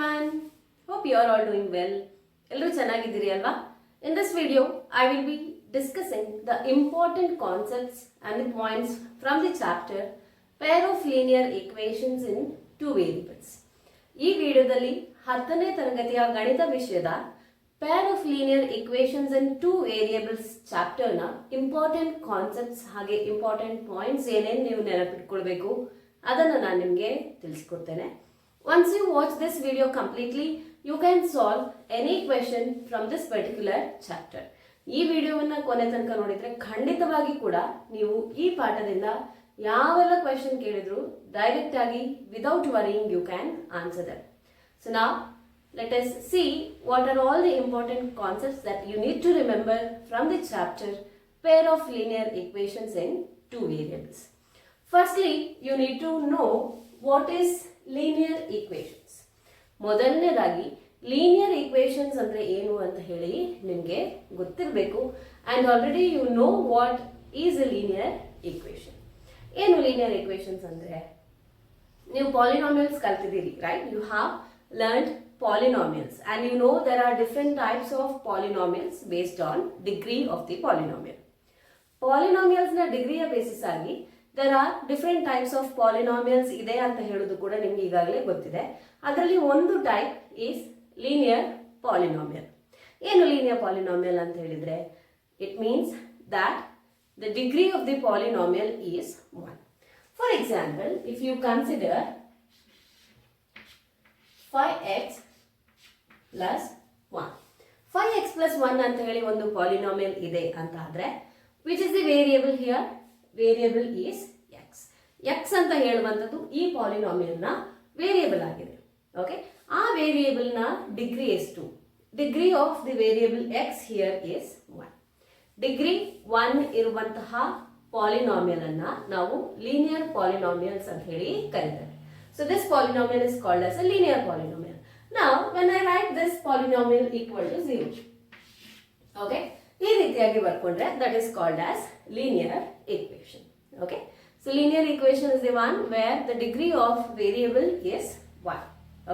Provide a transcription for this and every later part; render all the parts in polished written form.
everyone. Hope you are all doing well. ಎಲ್ಲರೂ ಚೆನ್ನಾಗಿದ್ದೀರಿ ಅಲ್ವಾ? In this video, I will be discussing the important concepts and the points from the chapter Pair of Linear Equations in Two Variables. ಈ ವಿಡಿಯೋದಲ್ಲಿ 10ನೇ ತರಗತಿಯ ಗಣಿತ ವಿಷಯದ Pair of Linear Equations in Two Variables chapter ನ important concepts ಹಾಗೆ important points ಏನೇನು ನೀವು ನೆನಪಿಟ್ಕೊಳ್ಬೇಕು ಅದನ್ನು ನಾನು ನಿಮಗೆ ತಿಳಿಸಿಕೊಡ್ತೇನೆ. Once you watch this video completely, you can solve any question from this particular chapter. ಈ ವಿಡಿಯೋವನ್ನು ಕೊನೆ ತನಕ ನೋಡಿದ್ರೆ ಖಂಡಿತವಾಗಿ ಕೂಡ ನೀವು ಈ ಪಾಠದಿಂದ ಯಾವೆಲ್ಲ ಕ್ವೆಶ್ಚನ್ ಕೇಳಿದ್ರು ಡೈರೆಕ್ಟ್ ಆಗಿ without worrying you can answer that. So now let us see what are all the important concepts that you need to remember from the chapter Pair of Linear Equations in Two Variables. Firstly, you need to know what is linear equations. ಮೊದಲನೇದಾಗಿ linear equations ಅಂದರೆ ಏನು ಅಂತ ಹೇಳಿ ನಿಮಗೆ ಗೊತ್ತಿರಬೇಕು. And already you know what is a linear equation. ಏನು linear equations ಅಂದರೆ ನೀವು ಪಾಲಿನಾಮಿಯಲ್ಸ್ ಕಲ್ತಿದ್ದೀರಿ, right? You have learned polynomials and you know there are different types of polynomials based on degree of the polynomial. Polynomials na degree ya basis agi there are different types of polynomials ide anta heludu kuda nimge igagale gottide. Adralli ಒಂದು type is linear polynomial. Enu linear polynomial anta helidre it means that the degree of the polynomial is 1. For example, if you consider 5x plus 1. 5x plus 1 ಅಂತ ಹೇಳಿ ಒಂದು polynomial ಇದೆ ಅಂತ ಆದ್ರೆ which is the variable here? Variable is x. x ಅಂತ ಹೇಳುವಂಥದ್ದು ಈ polynomial ನ ವೇರಿಯಬಲ್ ಆಗಿದೆ. ಓಕೆ, ಆ ವೇರಿಯಬಲ್ ನ ಡಿಗ್ರಿ ಎಷ್ಟು? Degree of the variable x here is 1. Degree 1 ಇರುವಂತಹ ಪಾಲಿನಾಮಿಯಲ್ ಅನ್ನ ನಾವು ಲೀನಿಯರ್ ಪಾಲಿನಾಮಿಯಲ್ಸ್ ಅಂತ ಹೇಳಿ ಕರೀತಾರೆ. So this polynomial is called as a linear polynomial. Now when I write this polynomial equal to 0, okay, ಈ ರೀತಿಯಾಗಿ ಬರ್ಕೊಂಡ್ರೆ that is called as linear equation. Okay, so linear equation is the one where the degree of variable is 1.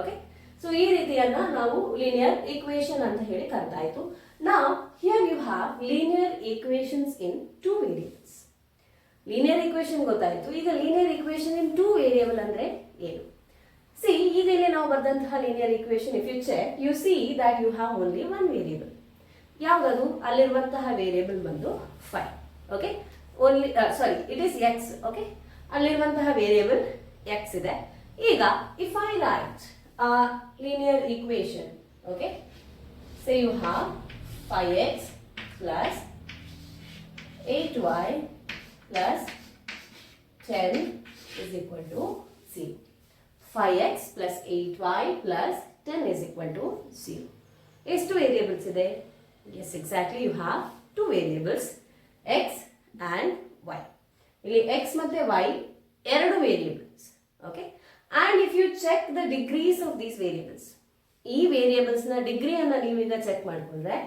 Okay, so ಈ ರೀತಿಯನ್ನ ನಾವು linear equation ಅಂತ ಹೇಳಿ ಕರೆದಾಯಿತು. Now here you have linear equations in two variables. Linear equation ಗೊತ್ತಾಯಿತು. ಈಗ linear equation in two variable ಅಂದರೆ ಏನು? See, ಈಗ ಇಲ್ಲಿ ನಾವು ಬರೆದಂತಹ linear equation if you check you see that you have only one variable. ಯಾವುದದು? ಅಲ್ಲಿರುವಂತಹ ವೇರಿಯಬಲ್ ಬಂದು 5. Okay, only sorry it is x. Okay, ಅಲ್ಲಿರುವಂತಹ ವೇರಿಯಬಲ್ ಎಕ್ಸ್ ಇದೆ. ಈಗ if I write linear equation, okay, say you have 5x plus 8y plus 10 is equal to 0. 5x plus 8y plus 10 is equal to 0. ಎಷ್ಟು variables ಇದೆ? Yes, exactly, you have two variables x and y. ಇಲ್ಲಿ x ಮತ್ತೆ y ಎರಡು variables. Okay, and if you check the degrees of these variables, ಈ variables ನ ಡಿಗ್ರಿಯನ್ನು ನೀವೀಗ check ಮಾಡಿಕೊಂಡ್ರೆ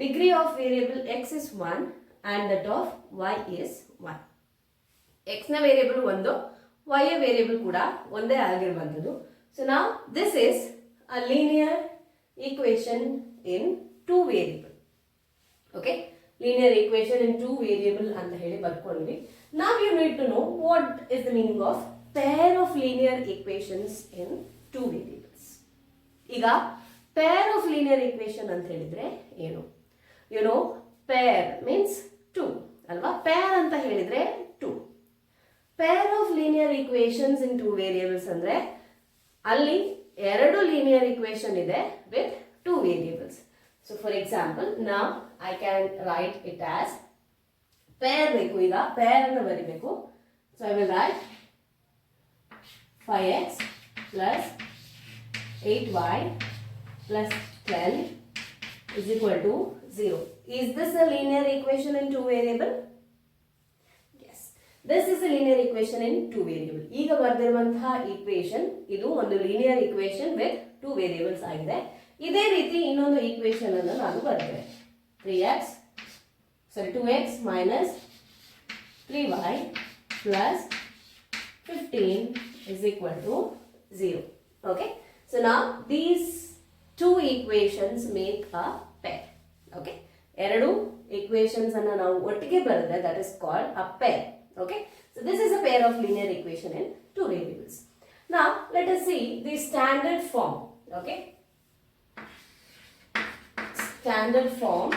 degree of variable x is 1 and that of y is 1. x ನ variable ಒಂದು, y ಯ ವೇರಿಯಬಲ್ ಕೂಡ ಒಂದೇ ಆಗಿರುವಂಥದ್ದು. ಸೊ ನಾವು this is a linear equation in two variable. Okay, linear equation in two variable ಅಂತ ಹೇಳಿ ಬರ್ಕೊಂಡ್ವಿ. ನಾವ್ you need to know what is the meaning of pair of linear equations in two variables. ಈಗ pair of linear equation ಅಂತ ಹೇಳಿದ್ರೆ ಏನು? You know pair means two ಅಲ್ವಾ? Pair ಅಂತ ಹೇಳಿದ್ರೆ two. Pair of linear equations in two variables ಅಂದ್ರೆ ಅಲ್ಲಿ ಎರಡು ಲೀನಿಯರ್ ಈಕ್ವೇಷನ್ ಇದೆ with two variables. So for example now I can write it as pair ಬೇಕು. ಈಗ ಪೇರ್ ಅನ್ನು ಬರಿಬೇಕು. So I will write 5x plus 8y plus 10 is equal to 0. Is this a linear equation in two variable? This is a linear equation in two variable. ಈಗ ಬರೆದಿರುವಂತಹ equation ಇದು ಒಂದು linear equation with two variables ಆಗಿದೆ. ಇದೇ ರೀತಿ ಇನ್ನೊಂದು equation ಅನ್ನು ನಾನು ಬರೆದೆ 2x minus 3y plus 15 is equal to 0. Okay, So now these two equations make a pair. Okay, ಎರಡು equations ಅನ್ನು ನಾವು ಒಟ್ಟಿಗೆ ಬರೆದ್ರೆ that is called a pair. Okay, so this is a pair of linear equation in two variables. Now let us see the standard form. Okay, standard form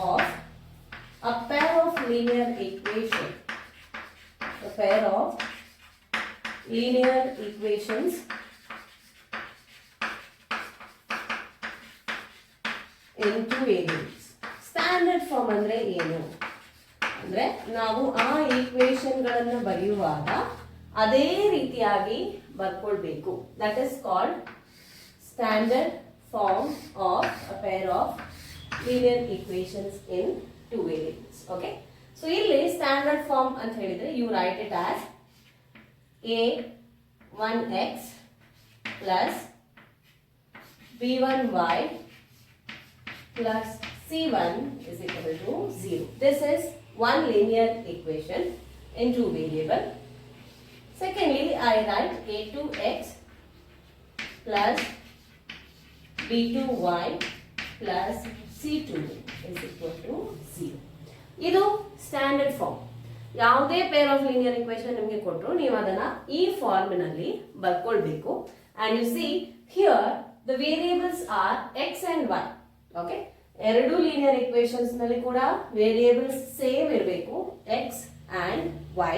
of a pair of linear equation, a pair of linear equations in two variables. Standard form ಅಂದ್ರೆ ಏನು ಅಂದ್ರೆ ನಾವು ಆ equation ಗಳನ್ನು ಬರೆಯುವಾಗ ಅದೇ ರೀತಿಯಾಗಿ ಬರ್ಕೊಳ್ಬೇಕು. That is called standard form of a pair of linear equations in two variables. Okay, so ಇಲ್ಲಿ ಸ್ಟ್ಯಾಂಡರ್ಡ್ ಫಾರ್ಮ್ ಅಂತ ಹೇಳಿದ್ರೆ you write it as a1x plus b1y plus c1 is equal to 0. This is one linear equation in two variable. Secondly, I write a2x plus b2y plus c2 is equal to 0. ಇದು standard form. ಯಾವುದೇ pair of linear equation ನಿಮಗೆ ಕೊಟ್ಟರು ನೀವು ಅದನ್ನ ಈ ಫಾರ್ಮಿನಲ್ಲಿ ಬರ್ಕೊಳ್ಬೇಕು. And you see here the variables are x and y. Okay, ಎರಡು ಲೀನಿಯರ್ ಇಕ್ವೇಶನ್ಸ್ ನಲ್ಲಿ ಕೂಡ ವೇರಿಯೇಬಲ್ಸ್ ಸೇಮ್ ಇರಬೇಕು, ಎಕ್ಸ್ ಅಂಡ್ ವೈ.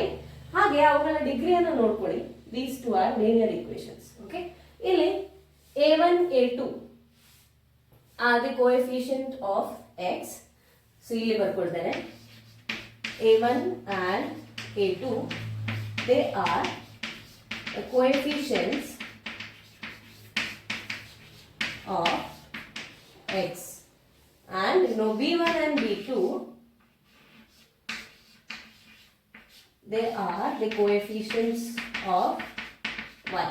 ಹಾಗೆ ಅವುಗಳ ಡಿಗ್ರಿಯನ್ನು ನೋಡ್ಕೊಳ್ಳಿ. These two are linear equations. Okay, ಇಲ್ಲಿ a1 a2 are the coefficient of x. So ಇಲ್ಲಿ ಬರ್ಕೊಳ್ತೇನೆ a1 and a2 they are the coefficients of x, and you know b1 and b2 they are the coefficients of y.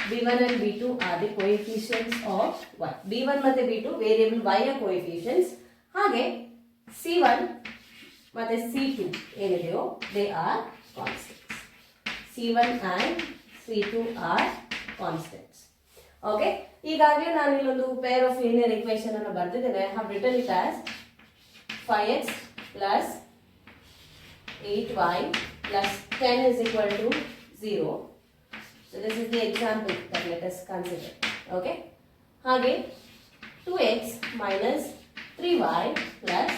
b1 and b2 are the coefficients of y. b1 ಮತ್ತೆ b2 variable y ಯ coefficients. ಹಾಗೆ c1 ಮತ್ತೆ c2 ಏನಿದೆಯೋ they are constants. c1 and c2 are constants. Okay, ಈಗಾಗಲೇ ನಾನು ಇಲ್ಲೊಂದು peer of linear equation ಅನ್ನು ಬರ್ತಿದ್ದೇನೆ. I have written it as 5x plus 8y plus 10 is equal to 0. So this is the example that let us consider. Okay, hage 2x minus 3y plus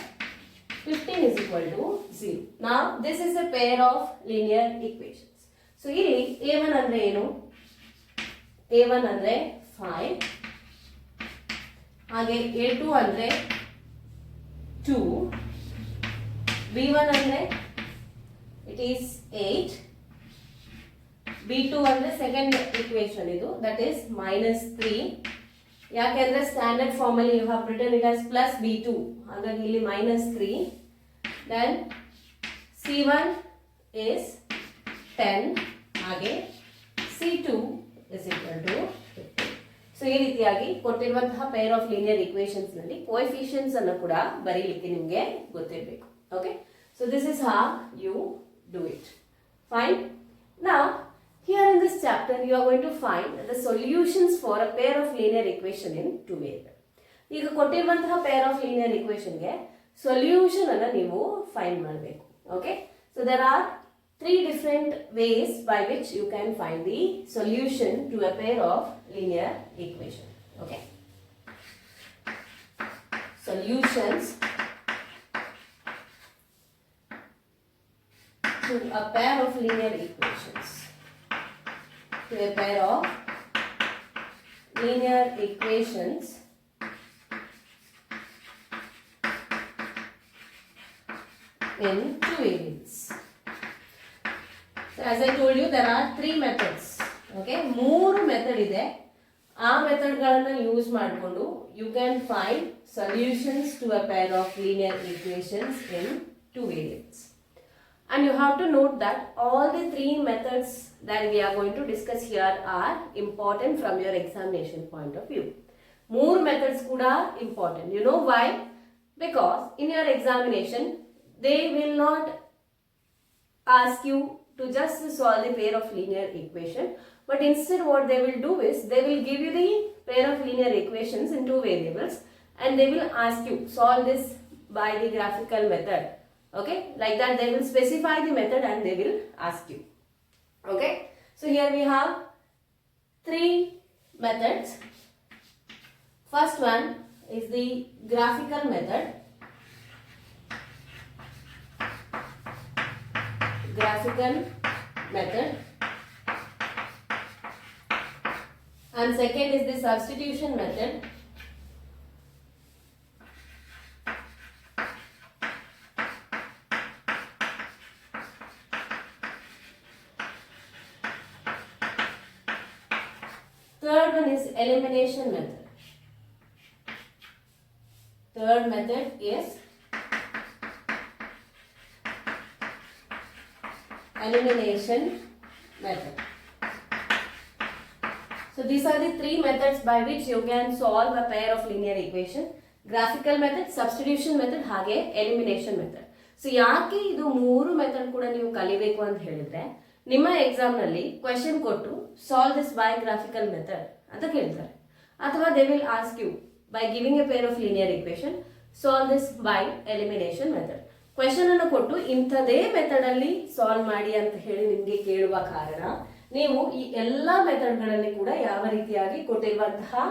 15 is equal to 0. Now this is a pair of linear equations. So ಇಲ್ಲಿ a1 ಅಂದ್ರೆ ಏನು? a1 ಅಂದ್ರೆ 5, ಹಾಗೆ a2 ಅಂದ್ರೆ 2, b1 ಅಂದ್ರೆ it is 8, b2 ಅಂದ್ರೆ second equation ಇದು, that is -3. ಯಾಕೆಂದ್ರೆ ಸ್ಟ್ಯಾಂಡರ್ಡ್ ಫಾರ್ಮ್ ಅಲ್ಲಿ you have written it as plus b2, ಹಾಗಾಗಿ ಇಲ್ಲಿ -3. ದೆನ್ c1 is 10, ಹಾಗೆ c2 is equal to 15. So ಈ ರೀತಿಯಾಗಿ ಕೊಟ್ಟಿರುವಂತಹ ಪೇರ್ ಆಫ್ ಲೀನಿಯರ್ ಇಕ್ವೇಶನ್ಸ್ ನಲ್ಲಿ ಕೋಎಫಿಷಿಯಂಟ್ಸ್ ಅನ್ನು ಕೂಡ ಬರೀಲಿಕ್ಕೆ ನಿಮಗೆ ಗೊತ್ತಿರಬೇಕು. Okay, so this is how you do it. Fine. Now here in this chapter you are going to find the solutions for a pair of linear equation in two variable. ಈಗ ಕೊಟ್ಟಿರುವಂತಹ pair of linear equation ಗೆ solution ಅನ್ನು ನೀವು find ಮಾಡಬೇಕು. Okay, so there are three different ways by which you can find the solution to a pair of linear equation. Okay, solutions to a pair of linear equations. To a pair of linear equations in two variables. So as I told you, there are three methods. Okay, ಮೂರು method ಇದೆ. ಆ ಮೆಥಡ್ಗಳನ್ನು use ಮಾಡಿಕೊಂಡು you can find solutions to a pair of linear equations in two variables. And you have to note that all the three methods that we are going to discuss here are important from your examination point of view. More methods kuda important. You know why? Because in your examination they will not ask you to just solve the pair of linear equation, but instead what they will do is they will give you the pair of linear equations in two variables and they will ask you solve this by the graphical method. Okay, like that they will specify the method and they will ask you. Okay, so here we have three methods. First one is the graphical method. Graphical method. And second is the substitution method. Third one is elimination method. Third method is elimination method. So these are the three methods by which you can solve a pair of linear equation. Graphical method, substitution method ಹಾಗೆ elimination method. So ಯಾಕೆ ಇದು ಮೂರು method ಕೂಡ ನೀವು ಕಲಿಬೇಕು ಅಂತ ಹೇಳಿದ್ರೆ ನಿಮ್ಮ ಎಕ್ಸಾಮ್ ನಲ್ಲಿ ಕ್ವೆಶ್ಚನ್ ಕೊಟ್ಟು solve this by graphical method ಅಂತ ಕೇಳ್ತಾರೆ, ಅಥವಾ they will ask you by giving a pair of linear equation solve this by elimination method. Question ಅನ್ನು ಕೊಟ್ಟು ಇಂಥದೇ ಮೆಥಡ್ ಅಲ್ಲಿ ಸಾಲ್ವ್ ಮಾಡಿ ಅಂತ ಹೇಳಿ ನಿಮಗೆ ಕೇಳುವ ಕಾರಣ ನೀವು ಈ ಎಲ್ಲ ಮೆಥಡ್ಗಳಲ್ಲಿ ಕೂಡ ಯಾವ ರೀತಿಯಾಗಿ ಕೊಟ್ಟಿರುವಂತಹ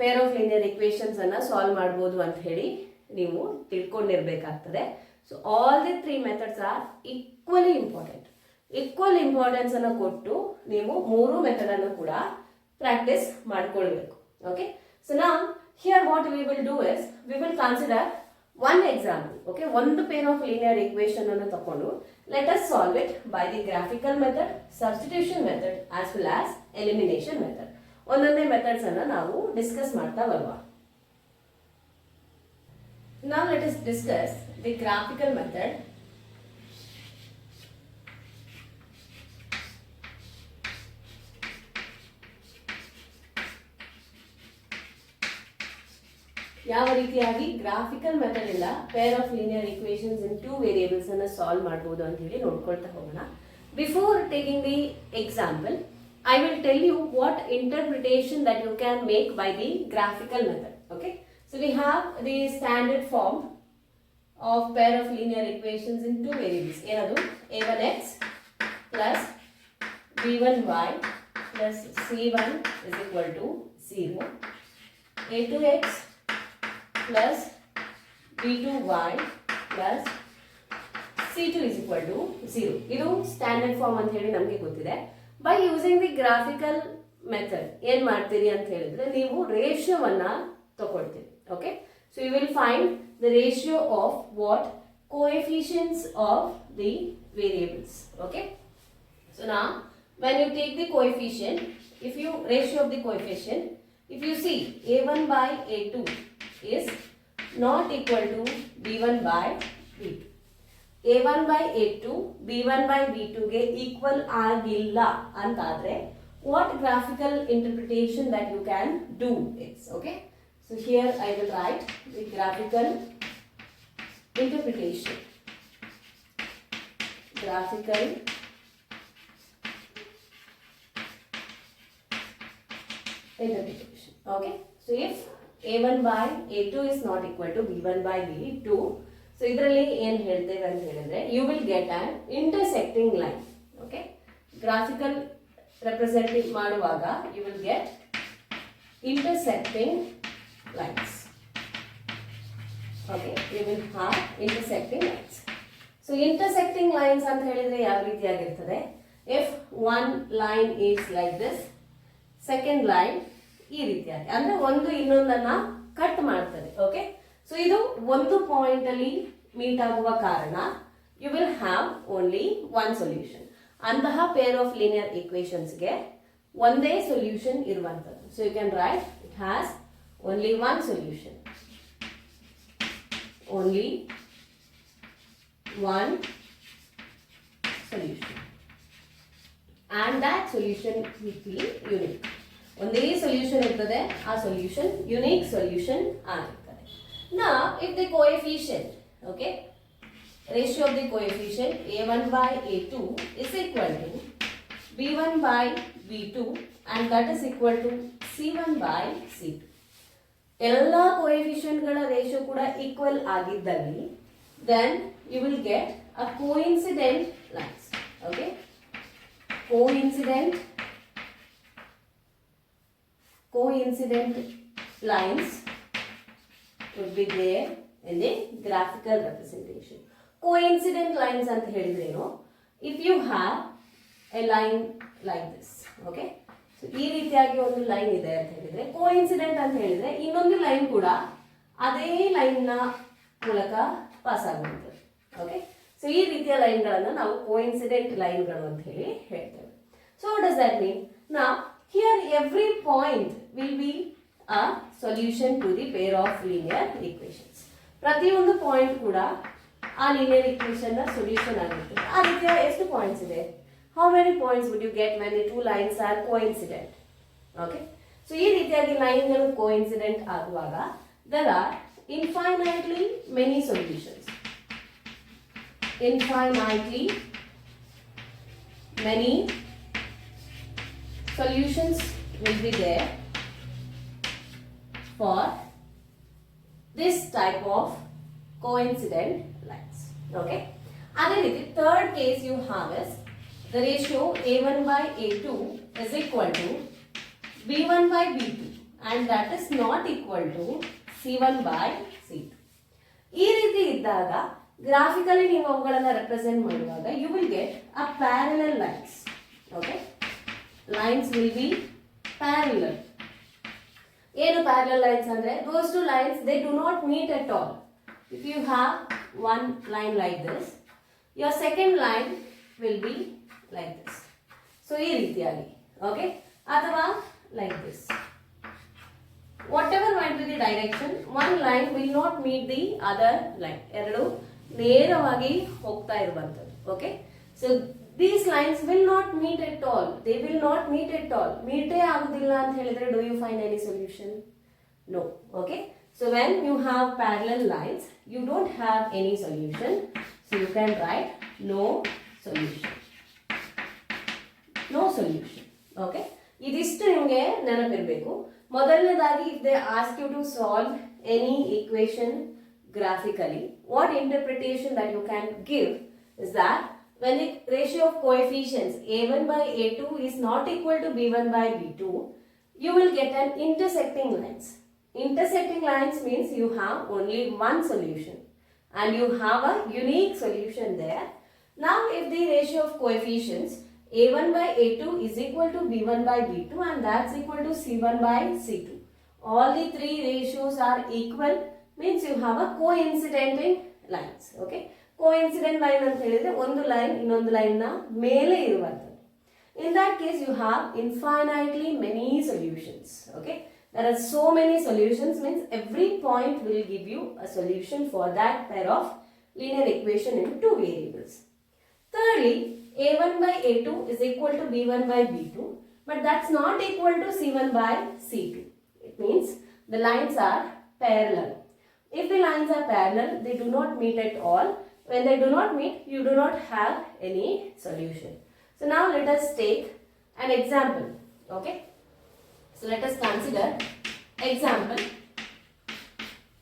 ಪೇರ್ ಆಫ್ ಲೀನಿಯರ್ ಇಕ್ವೇಶನ್ಸ್ ಅನ್ನ ಸಾಲ್ವ್ ಮಾಡಬಹುದು ಅಂತ ಹೇಳಿ ನೀವು ತಿಳ್ಕೊಂಡಿರ್ಬೇಕಾಗ್ತದೆ. So all the three methods are equally important. Equal importance ಅನ್ನು ಕೊಟ್ಟು ನೀವು ಮೂರು ಮೆಥಡ್ ಅನ್ನು ಕೂಡ ಪ್ರಾಕ್ಟೀಸ್ ಮಾಡ್ಕೊಳ್ಬೇಕು. Okay, so now here what we will do is we will consider one example. Okay, ಒಂದು pair of linear equation ಅನ್ನು ತಕೊಂಡು let us solve it by the graphical method, substitution method as well as elimination method. ಒಂದೊಂದೇ methods ಅನ್ನು ನಾವು discuss ಮಾಡ್ತಾ ಬರುವ. Now let us discuss the graphical method. ಯಾವ ರೀತಿಯಾಗಿ ಗ್ರಾಫಿಕಲ್ ಮೆಥಡ್ ಇಂದ pair of linear equations in two variables ಅನ್ನ solve ಮಾಡಬಹುದು ಅಂತ ಹೇಳಿ ನೋಡ್ಕೊಳ್ತಾ ಹೋಗೋಣ. Before taking the example I will tell you what interpretation that you can make by the graphical method. Okay, so we have the standard form of pair of linear equations in two variables. ಏನದು a1x plus b1y plus c1 is equal to 0, a2x plus b2y plus c2 is equal to 0. ಇದು standard form ಅಂತ ಹೇಳಿ ನಮಗೆ ಗೊತ್ತಿದೆ. By using the graphical method ಏನ್ ಮಾಡ್ತೀರಿ ಅಂತ ಹೇಳಿದ್ರೆ ನೀವು ರೇಷಿಯೋವನ್ನ ತಗೊಳ್ತೀರಿ. Okay, so you will find the ratio of what coefficients of the variables. Okay, so ನಾ when you take the coefficient, if you ratio of the coefficient, if you see a1 by a2 is not equal to b1 by b2. a1 by a2 b1 by b2 ಗೆ equal ಆಗಿಲ್ಲ ಅಂತಾದ್ರೆ what graphical interpretation that you can do is. Okay, so here I will write the graphical interpretation. Graphical interpretation. Okay, so if a1 by a2 is not equal to b1 by b2, so ಇದರಲ್ಲಿ ಏನು ಹೇಳ್ತೇವೆ ಅಂತ ಹೇಳಿದ್ರೆ you will get an intersecting line. Okay, graphical representing ಮಾಡುವಾಗ you will get intersecting lines. Okay, you will have intersecting lines. So intersecting lines ಅಂತ ಹೇಳಿದ್ರೆ ಯಾವ ರೀತಿಯಾಗಿರ್ತದೆ, if one line is like this, second line ಈ ರೀತಿಯಾಗಿ ಅಂದ್ರೆ ಒಂದು ಇನ್ನೊಂದನ್ನ ಕಟ್ ಮಾಡ್ತದೆ. ಓಕೆ, ಸೊ ಇದು ಒಂದು ಪಾಯಿಂಟ್ ಅಲ್ಲಿ ಮೀಟ್ ಆಗುವ ಕಾರಣ you will have only one solution. ಅಂತಹ ಪೇರ್ ಆಫ್ ಲೀನಿಯರ್ ಈಕ್ವೇಶನ್ಸ್ಗೆ ಒಂದೇ ಸೊಲ್ಯೂಷನ್ ಇರುವಂತದ್ದು. So you can write it has only one solution, only one solution, and that solution will be unique. ಒಂದೇ ಸೊಲ್ಯೂಷನ್ ಇರ್ತದೆ, ಆ ಸೊಲ್ಯೂಷನ್ ಯುನಿಕ್ ಸೊಲ್ಯೂಷನ್ ಆಗಿರ್ತದೆ. Now if the coefficient, okay, ratio of the coefficient a1 by a2 is equal to b1 by b2 and that is equal to c1 by c2. ಎಲ್ಲ ಕೋಎಫಿಷಿಯಂಟ್ಗಳ ratio ಕೂಡ equal ಆಗಿದ್ದಲ್ಲಿ then you will get a coincident lines. Okay, coincident lines would be there in the graphical representation. Coincident lines ಅಂತ ಹೇಳಿದ್ರೆ ಏನು, if you have a line like this, okay, so ಈ ರೀತಿಯಾಗಿ ಒಂದು line ಇದೆ ಅಂತ ಹೇಳಿದ್ರೆ ಕೋಇನ್ಸಿಡೆಂಟ್ ಅಂತ ಹೇಳಿದ್ರೆ ಇನ್ನೊಂದು ಲೈನ್ ಕೂಡ ಅದೇ ಲೈನ್ ನ ಮೂಲಕ ಪಾಸ್ ಆಗುತ್ತದೆ. ಓಕೆ, ಸೊ ಈ ರೀತಿಯ ಲೈನ್ಗಳನ್ನು ನಾವು ಕೋಇನ್ಸಿಡೆಂಟ್ ಲೈನ್ಗಳು ಅಂತ ಹೇಳಿ ಹೇಳ್ತೇವೆ. So what does that mean? Now here every point will be a solution to the pair of linear equations. ಪ್ರತಿಯೊಂದು ಪಾಯಿಂಟ್ ಕೂಡ ಆ ಲೀನಿಯರ್ ಈಕ್ವೇಷನ್ ನ ಸೊಲ್ಯೂಷನ್ ಆಗಿರ್ತದೆ. ಆ ರೀತಿಯ ಎಷ್ಟು ಪಾಯಿಂಟ್ಸ್ ಇದೆ? How many points would you get when the two lines are coincident? Okay, so ಈ ರೀತಿಯಾಗಿ ಲೈನ್ಗಳು ಕೋಇನ್ಸಿಡೆಂಟ್ ಆಗುವಾಗ there are infinitely many solutions. Infinitely many solutions will be there for this type of coincident lines. Okay, ಅದೇ ರೀತಿ third case you have is the ratio a1 by a2 is equal to b1 by b2 and that is not equal to c1 by c2. ಈ ರೀತಿ ಇದ್ದಾಗ graphically ನೀವು ಅವುಗಳನ್ನು represent ಮಾಡುವಾಗ you will get a parallel lines. Okay, lines will be parallel. ಏನು parallel lines ಅಂದ್ರೆ those two lines they do not meet at all. If you have one line like this, your second line will be like this. So ಈ ರೀತಿಯಾಗಿ, okay, ಅಥವಾ like this. Whatever might be the direction, one line will not meet the other line. ಎರಡು ನೇರವಾಗಿ ಹೋಗ್ತಾ ಇರುವಂತದ್ದು. Okay, so these lines will not meet at all. They will not meet at all. ಮೀಟೇ ಆಗುದಿಲ್ಲ ಅಂತ ಹೇಳಿದ್ರೆ do you find any solution? No. Okay, so when you have parallel lines, you don't have any solution. So you can write no solution. No solution. Okay, ಇದಿಷ್ಟು ನಿಮಗೆ ನೆನಪಿರಬೇಕು. ಮೊದಲನೇದಾಗಿ if they ask you to solve any equation graphically, what interpretation that you can give is that when the ratio of coefficients a1 by a2 is not equal to b1 by b2, you will get an intersecting lines. Intersecting lines means you have only one solution and you have a unique solution there. Now if the ratio of coefficients a1 by a2 is equal to b1 by b2 and that's equal to c1 by c2, all the three ratios are equal, means you have a coincident lines. Okay, coincident line ಅಂತ ಹೇಳಿದ್ರೆ ಒಂದು line ಇನ್ನೊಂದು line ನ ಮೇಲೆ ಇರುವಂತದ್ದು. In that case you have infinitely many solutions. Okay, there are so many solutions means every point will give you a solution for that pair of linear equation in two variables. Thirdly, a1 by a2 is equal to b1 by b2, but that's not equal to c1 by c2. It means the lines are parallel. If the lines are parallel, they do not meet at all. When they do not meet, you do not have any solution. So now let us take an example. Okay, so let us consider example.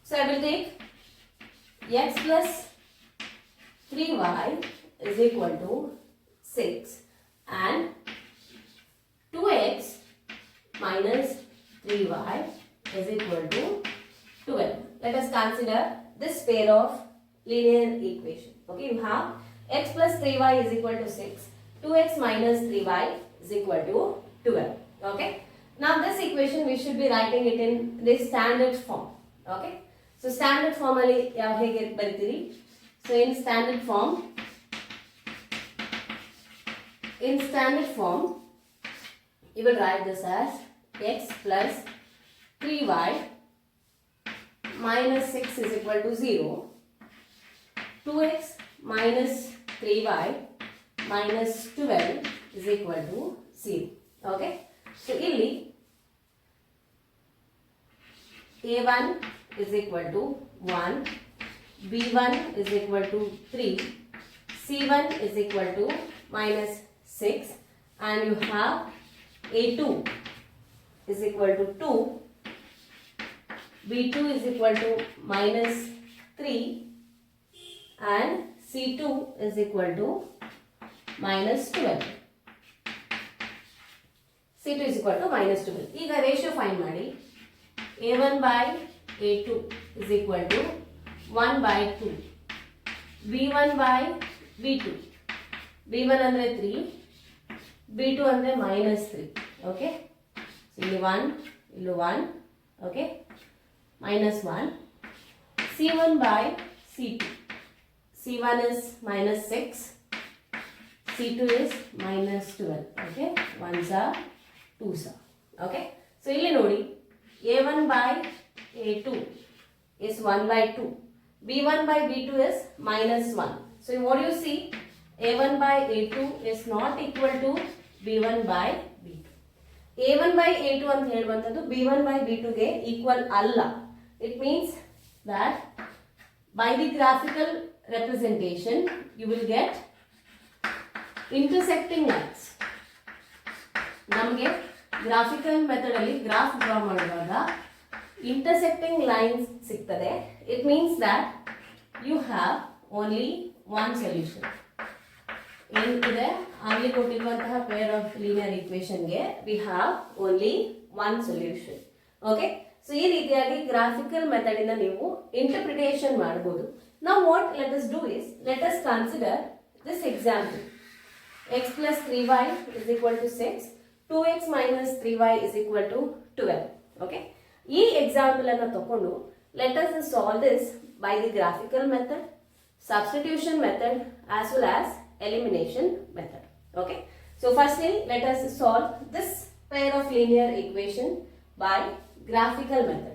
So I will take x plus 3y is equal to 6 and 2x minus 3y is equal to 12. Let us consider this pair of linear equation. Okay, you have x plus 3y is equal to 6, 2x minus 3y is equal to 12. Okay, now this equation we should be writing it in the standard form. Okay, so standard form alli yav hege baritiri? So in standard form you will write this as x plus 3y minus 6 is equal to 0, 2x minus 3y minus 12 is equal to 0. Okay, so illi a1 is equal to 1, B1 is equal to 3, C1 is equal to minus 6, and you have A2 is equal to 2, B2 is equal to minus 3, and C2 is equal to minus 12. C2 is equal to minus 12. ಈಗ ratio find ಮಾಡಿ. A1 by A2 is equal to 1 by 2. B1 by B2. B1 ಅಂದರೆ 3, B2 ಅಂದರೆ minus 3. Okay? So ಇಲ್ಲಿ 1, ಇಲ್ಲಿ 1. Okay? Minus 1. C1 by C2. C1 is minus 6. C2 is minus 12. Okay? 1s are 2s are. Okay? So ಇಲ್ಲಿ ನೋಡಿ, A1 by A2 is 1 by 2. B1 by B2 is minus 1. So what you see, A1 by A2 is not equal to B1 by B2. A1 by A2 ಅಂತ ಹೇಳುವಂಥದ್ದು B1 by B2 ಗೆ equal ಅಲ್ಲ. It means that by the graphical representation you will get intersecting lines. ನಮಗೆ graphical method ಅಲ್ಲಿ graph draw ಮಾಡುವಾಗ intersecting lines ಸಿಗ್ತದೆ. It means that you have only one solution. ಏನಿದೆ ಅಲ್ಲಿ ಕೊಟ್ಟಿರುವಂತಹ ಪೇರ್ ಆಫ್ ಲೀನಿಯರ್ ಈಕ್ವೇಷನ್ ಗೆ we have only one solution. Okay? So ಈ ರೀತಿಯಾಗಿ ಗ್ರಾಫಿಕಲ್ ಮೆಥಡ್ ಇಂದ ನೀವು ಇಂಟರ್ಪ್ರಿಟೇಷನ್ ಮಾಡಬಹುದು. Now what let us do is, let us consider this example. X plus 3y is equal to 6, 2x minus 3y is equal to 12. Okay? ಈ example ಅನ್ನು ತಕೊಂಡು let us solve this by the graphical method, substitution method as well as elimination method. Okay? So firstly let us solve this pair of linear equation by graphical method.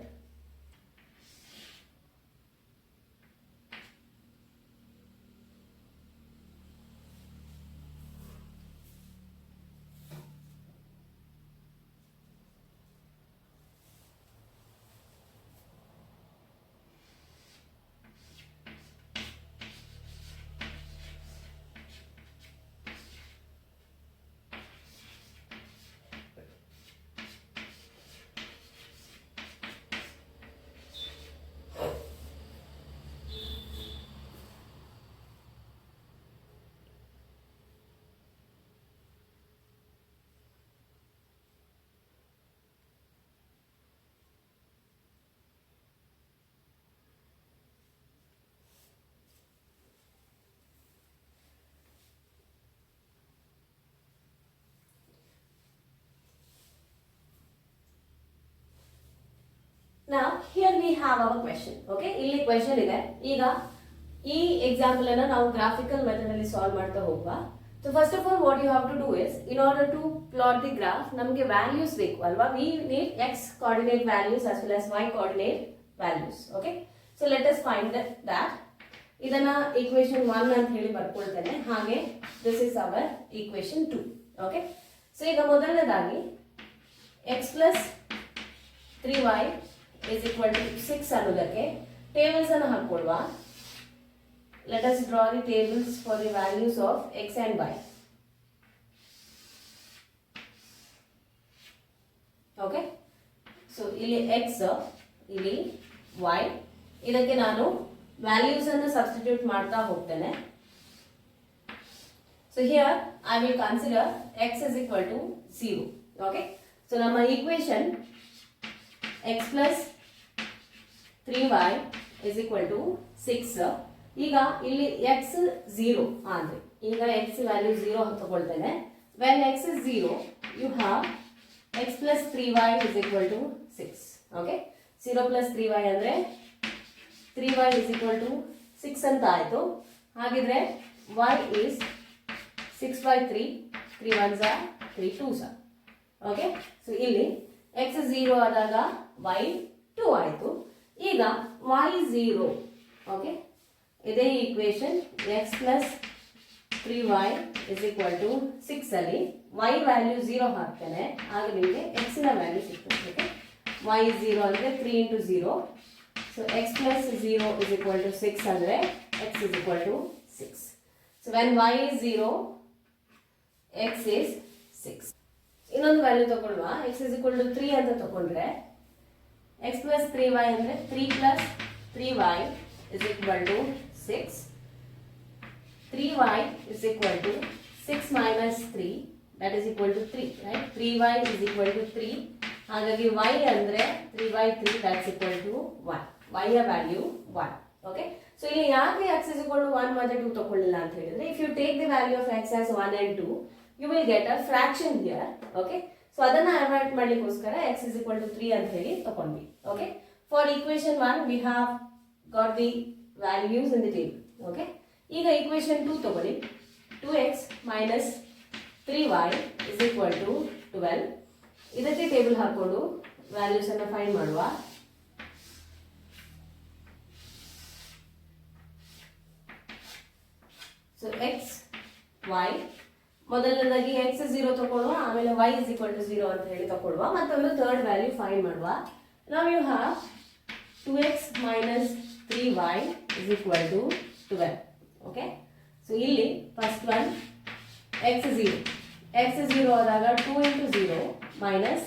Now here we have our question. Okay? ಇಲ್ಲಿ question ಇದೆ. ಈಗ ಈ example ಅನ್ನು ನಾವು graphical method ಅಲ್ಲಿ solve ಮಾಡ್ತಾ ಹೋಗುವ. So first of all what you have to do is, in order to plot the graph ನಮಗೆ values ಬೇಕು ಅಲ್ವಾ? We need x coordinate values as well as y coordinate values. Okay? So let us find that. ಇದನ್ನ equation 1 ಅಂತ ಹೇಳಿ ಬರ್ಕೊಳ್ತೇನೆ. ಹಾಗೆ this is our equation 2. Okay? So ಈಗ ಮೊದಲನೇದಾಗಿ x plus 3y is equal to 6 ಅನ್ನೋದಕ್ಕೆ tables ಅನ್ನು ಹಾಕೊಳ್ಳುವ. Let us draw the tables for the values of x and y. Okay? So ಇಲ್ಲಿ x, ಇಲ್ಲಿ y, ಇದಕ್ಕೆ ನಾನು values ಅನ್ನು substitute ಮಾಡ್ತಾ ಹೋಗ್ತೇನೆ. So here I will consider x is equal to 0. Okay? So ನಮ್ಮ equation x plus 3y is equal to 6. ಈಗ ಇಲ್ಲಿ x 0 ಅಂದ್ರೆ ಈಗ x value 0 ತಗೊಳ್ತೇನೆ. when x is 0 you have x plus 3y is equal to 6. okay? 0 plus 3y ಅಂದ್ರೆ 3y is equal to 6 ಅಂತ ಆಯ್ತು. ಹಾಗಿದ್ರೆ y is 6 by 3, 3 1s are 3 2s are. okay? so ಇಲ್ಲಿ x 0 ಆದಾಗ y 2 ಆಯಿತು. ಈಗ y 0. Okay, ಇದೇ equation x plus 3y is equal to 6 ಅಲ್ಲಿ y ವ್ಯಾಲ್ಯೂ 0 ಹಾಕ್ತೇನೆ. ಆಗ ನಿಮಗೆ x ನ ವ್ಯಾಲ್ಯೂ ಸಿಗ್ತದೆ. ಓಕೆ, y 0 ಅಂದರೆ 3 into 0, So x plus 0 is equal to 6 andre x is equal to 6. So when y is 0, x is 6. ಇನ್ನೊಂದು value ತಗೊಳ್ಳುವ, x is equal to 3 ಅಂತ ತಗೊಂಡ್ರೆ x plus 3y ಅಂದರೆ 3 plus 3y is equal to 6. 3y is equal to 6 minus 3, that is equal to 3, right? 3y is equal to 3. ಹಾಗಾಗಿ y ಅಂದರೆ 3 by 3, that's equal to 1. y ಯ value 1. Okay, so ಇಲ್ಲಿ ಯಾಕೆ x is equal to 1 ಮತ್ತೆ 2 ತಗೊಳ್ಳಿಲ್ಲ ಅಂತ ಹೇಳಿದ್ರೆ, if you take the value of x as 1 and 2, you will get a fraction here. Okay, so ಅದನ್ನ avoid ಮಾಡ್ಲಿಕ್ಕೋಸ್ಕರ x is equal to 3 ಅಂತ ಹೇಳಿ ತಗೊಂಡ್ವಿ. Okay, for equation 1 we have got the values in the table. Okay, ಈಗ equation 2 ತಗೊಳ್ಳಿ. 2x minus 3y is equal to 12. ಇದಕ್ಕೆ table ಹಾಕೊಂಡು values ಅನ್ನು find ಮಾಡುವ. ಸೊ x y ಮೊದಲನೇದಾಗಿ x 0 ತಗೊಳ್ಳುವ, ಆಮೇಲೆ y is equal to 0 ಅಂತ ಹೇಳಿ ತಗೊಳ್ಳುವ, ಮತ್ತೊಂದು ಥರ್ಡ್ ವ್ಯಾಲ್ಯೂ ಫೈಂಡ್ ಮಾಡುವ. ನಾವು you have 2x minus 3y is equal to 12. Okay, so ಇಲ್ಲಿ ಫಸ್ಟ್ ಒನ್ x 0. x 0 ಆದಾಗ 2 into 0 minus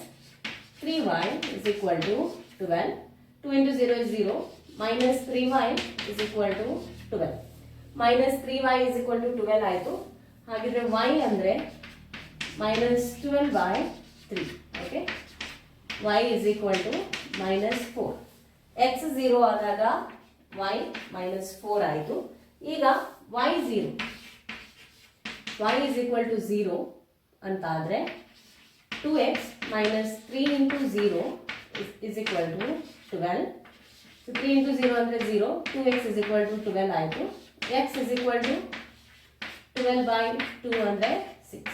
3y is equal to 12. 2 into 0 is 0, minus 3y is equal to 12. Minus 3y is equal to 12 ಆಯಿತು. ಹಾಗಿದ್ರೆ y ಅಂದರೆ minus 12 by 3. Okay, y is equal to minus 4. x 0 ಆದಾಗ y minus 4 ಆಯಿತು. ಈಗ y 0, y is equal to 0 ಅಂತ ಆದರೆ 2x minus 3 into 0 is equal to 12. So 3 into 0 ಅಂದರೆ 0, 2x is equal to 12 ಆಯಿತು. x is equal to 12 by 2 ಅಂದರೆ 6.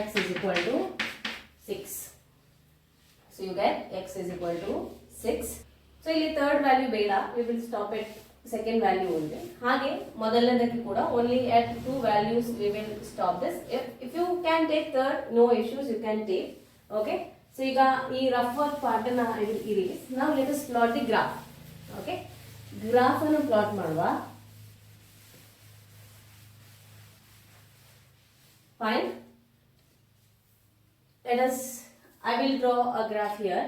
x is equal to 6. So you get x is equal to 6. So ಇಲ್ಲಿ third value ಬೇಡ, we will stop at second value only. ಹಾಗೆ ಮೊದಲನೇದಕ್ಕೆ ಕೂಡ only at 2 values we will stop this. If you can take third, no issues, you can take. Okay, so ಈಗ ಈ rough work part ಅನ್ನ ಇರೀಸ್. ನಾವು let us plot the graph. Okay, graph ಅನ್ನು plot ಮಾಡುವ. Fine, let us, I will draw a graph here.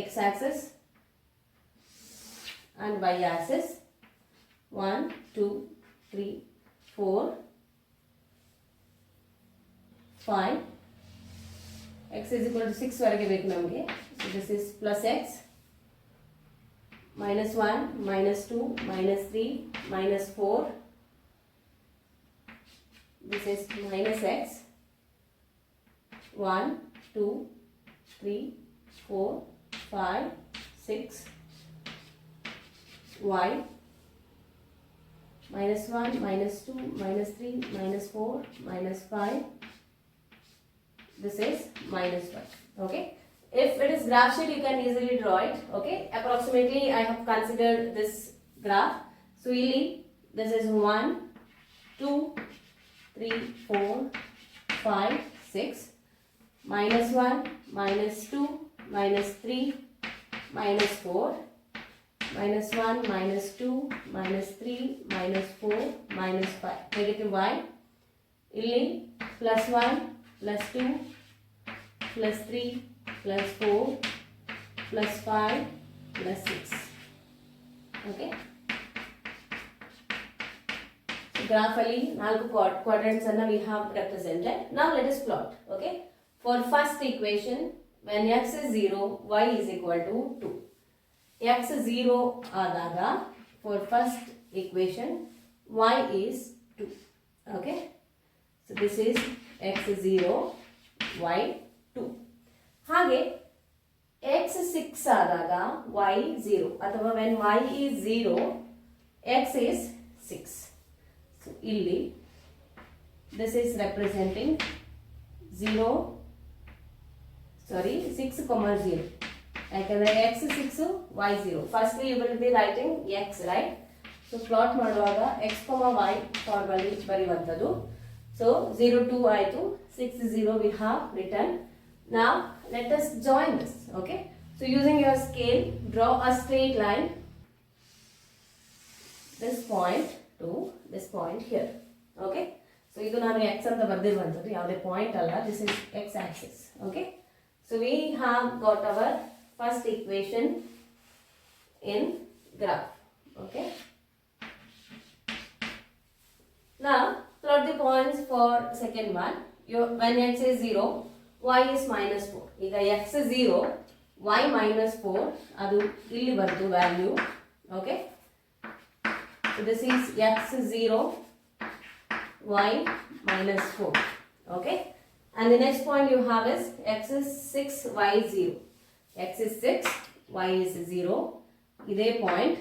X axis and y axis. 1 2 3 4 5. x is equal to 6 ವರೆಗೆ ಬೇಕು ನಮಗೆ. So this is plus x, minus 1, minus 2, minus 3, minus 4. This is minus x. 1 2 3 4 5 6. y minus 1, minus 2, minus 3, minus 4, minus 5. This is minus 1. Okay, if it is graph sheet you can easily draw it. Okay, approximately I have considered this graph. So ಇಲ್ಲಿ this is 1 2 3 4 5 6, minus 1, minus 2, minus 3, minus 4, minus 1, minus 2, minus 3, minus 4, minus 5. Negative y. ಇಲ್ಲಿ plus 1, plus 2, plus 3, plus 4, plus 5, plus 6. Okay. Graph ಅಲ್ಲಿ 4 quadrants ಅನ್ನು we have represented. Now let us plot. Okay. For first equation, when x is 0, y is equal to 2. x 0 ಆದಾಗ for first equation y is 2. Okay. So this is x 0, y 2. ಹಾಗೆ x 6 ಆದಾಗ y 0 ಅಥವಾ when y is 0, x is 6. So ಇಲ್ಲಿ this is representing 0, sorry 6, 0. ಯಾಕಂದ್ರೆ x 6, y 0. Firstly you will be writing x, right? So plot ಮಾಡುವಾಗ x, y form ಅಲ್ಲಿ ಬರೆಯುವಂತದ್ದು. So 0 2 ಆಯಿತು, 6 0 we have written. Now let us join this. Okay, So using your scale, draw a straight line, this point to this point here. Okay, so ಇದು ನಾನು x ಅಂತ ಬರೆದಿರುವಂತದ್ದು, ಯಾವುದೇ point ಅಲ್ಲ, this is x axis. Okay, so we have got our first equation in graph. Okay, now plot the points for second one. When x is 0, y is minus 4. ಈಗ x is 0, y minus 4 ಅದು ಇಲ್ಲಿ ಬಂತು value. Okay, so this is x is 0, y minus 4. Okay, and the next point you have is x is 6, y is 0. x is 6, y is 0. ಇದೇ point.